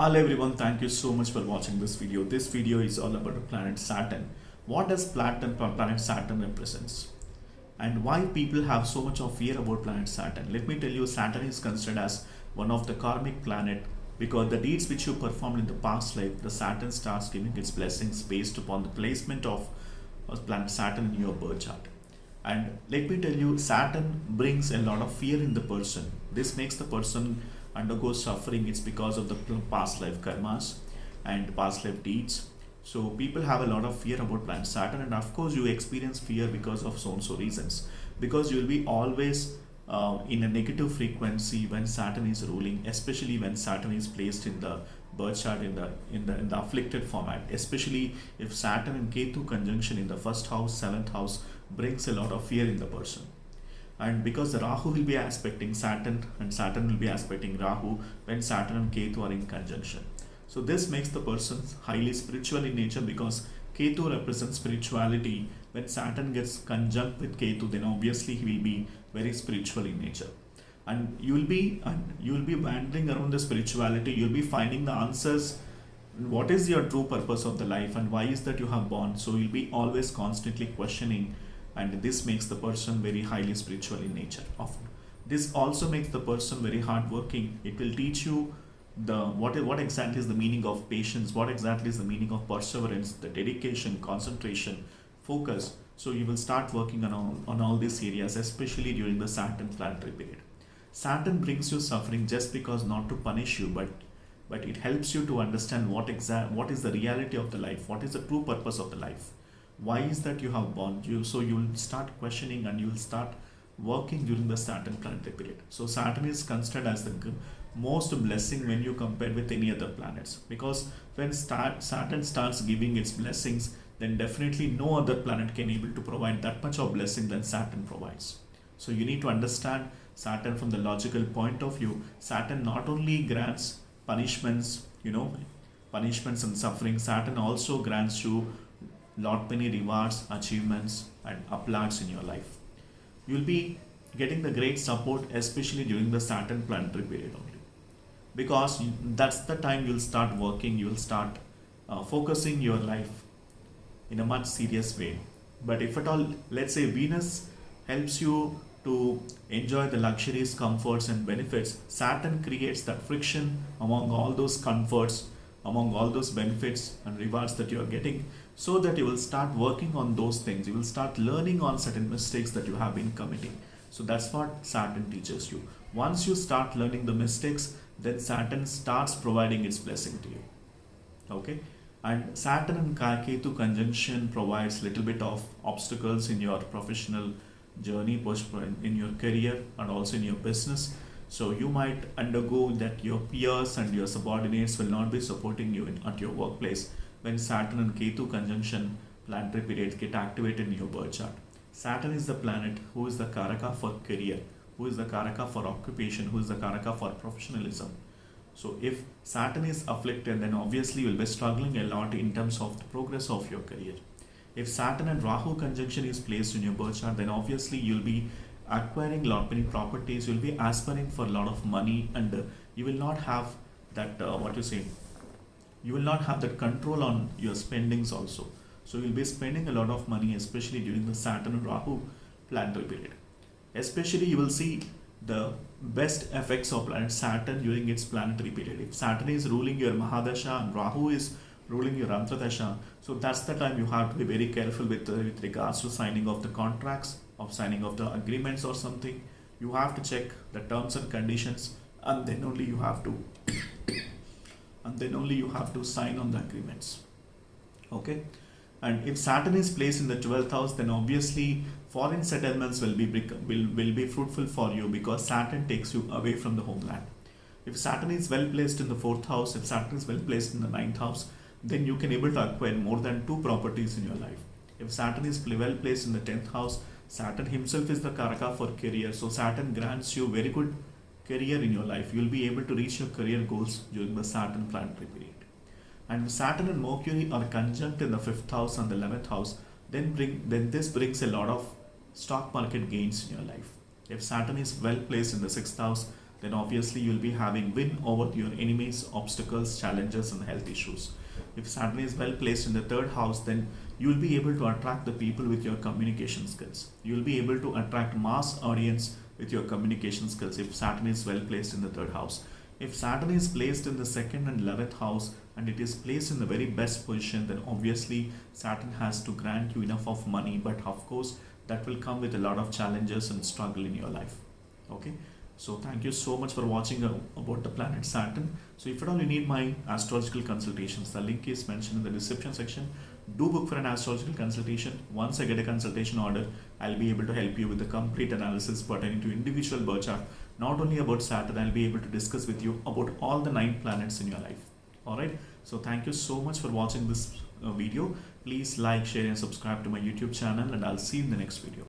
Hello everyone, thank you so much for watching this video. This video is all about the planet Saturn. What does planet Saturn represents? And why people have so much of fear about planet Saturn? Let me tell you, Saturn is considered as one of the karmic planet because the deeds which you performed in the past life, the Saturn starts giving its blessings based upon the placement of planet Saturn in your birth chart. And let me tell you, Saturn brings a lot of fear in the person. This makes the person undergo suffering. It's because of the past life karmas and past life deeds. So people have a lot of fear about planet Saturn, and of course you experience fear because of so and so reasons. Because you will be always in a negative frequency when Saturn is ruling, especially when Saturn is placed in the birth chart in the afflicted format. Especially if Saturn and Ketu conjunction in the first house, seventh house brings a lot of fear in the person. And because the Rahu will be aspecting Saturn and Saturn will be aspecting Rahu when Saturn and Ketu are in conjunction. So this makes the person highly spiritual in nature because Ketu represents spirituality. When Saturn gets conjunct with Ketu, then obviously he will be very spiritual in nature. And you will be wandering around the spirituality. You will be finding the answers. What is your true purpose of the life and why is that you have born? So you'll be always constantly questioning, and this makes the person very highly spiritual in nature. Often this also makes the person very hardworking. It will teach you what exactly is the meaning of patience, what exactly is the meaning of perseverance, the dedication, concentration, focus. So you will start working on all these areas, especially during the Saturn planetary period. Saturn brings you suffering just because not to punish you, but it helps you to understand what is the reality of the life, what is the true purpose of the life. Why is that you have born? So you will start questioning and you will start working during the Saturn planetary period. So Saturn is considered as the most blessing when you compare with any other planets, because when Saturn starts giving its blessings, then definitely no other planet can able to provide that much of blessing than Saturn provides. So you need to understand Saturn from the logical point of view. Saturn not only grants punishments, punishments and suffering. Saturn also grants you lot many rewards, achievements and applauds in your life. You'll be getting the great support, especially during the Saturn planetary period only, because that's the time you'll start working, you'll start focusing your life in a much serious way. But if at all, let's say Venus helps you to enjoy the luxuries, comforts and benefits, Saturn creates that friction among all those comforts, among all those benefits and rewards that you are getting, so that you will start working on those things. You will start learning on certain mistakes that you have been committing. So that's what Saturn teaches you. Once you start learning the mistakes, then Saturn starts providing its blessing to you. Okay? And Saturn and Ketu conjunction provides little bit of obstacles in your professional journey, in your career and also in your business. So you might undergo that your peers and your subordinates will not be supporting you at your workplace when Saturn and Ketu conjunction planetary periods get activated in your birth chart. Saturn is the planet who is the Karaka for career, who is the Karaka for occupation, who is the Karaka for professionalism. So if Saturn is afflicted, then obviously you will be struggling a lot in terms of the progress of your career. If Saturn and Rahu conjunction is placed in your birth chart, then obviously you will be acquiring a lot many properties, you will be aspiring for a lot of money, and you will not have that you will not have that control on your spendings also. So you'll be spending a lot of money, especially during the Saturn and Rahu planetary period. Especially you will see the best effects of planet Saturn during its planetary period. If Saturn is ruling your Mahadasha and Rahu is ruling your Antradasha, so that's the time you have to be very careful with regards to signing of the contracts, of signing of the agreements or something. You have to check the terms and conditions, and then only you have to sign on the agreements. Okay? And if Saturn is placed in the 12th house, then obviously foreign settlements will be fruitful for you, because Saturn takes you away from the homeland. If Saturn is well placed in the 4th house, if Saturn is well placed in the 9th house, then you can able to acquire more than 2 properties in your life. If Saturn is well placed in the 10th house, Saturn himself is the Karaka for career. So Saturn grants you very good career in your life. You will be able to reach your career goals during the Saturn planetary period. And Saturn and Mercury are conjunct in the 5th house and the 11th house, then this brings a lot of stock market gains in your life. If Saturn is well placed in the 6th house, then obviously you'll be having win over your enemies, obstacles, challenges, and health issues. If Saturn is well placed in the third house, then you will be able to attract the people with your communication skills. You will be able to attract mass audience with your communication skills if Saturn is well placed in the third house. If Saturn is placed in the second and 11th house and it is placed in the very best position, then obviously Saturn has to grant you enough of money, but of course that will come with a lot of challenges and struggle in your life. Okay, so thank you so much for watching about the planet Saturn. So if at all you need my astrological consultations, the link is mentioned in the description section. Do book for an astrological consultation. Once I get a consultation order, I'll be able to help you with the complete analysis pertaining to individual birth chart. Not only about Saturn, I'll be able to discuss with you about all the 9 planets in your life. Alright, so thank you so much for watching this video. Please like, share and subscribe to my YouTube channel, and I'll see you in the next video.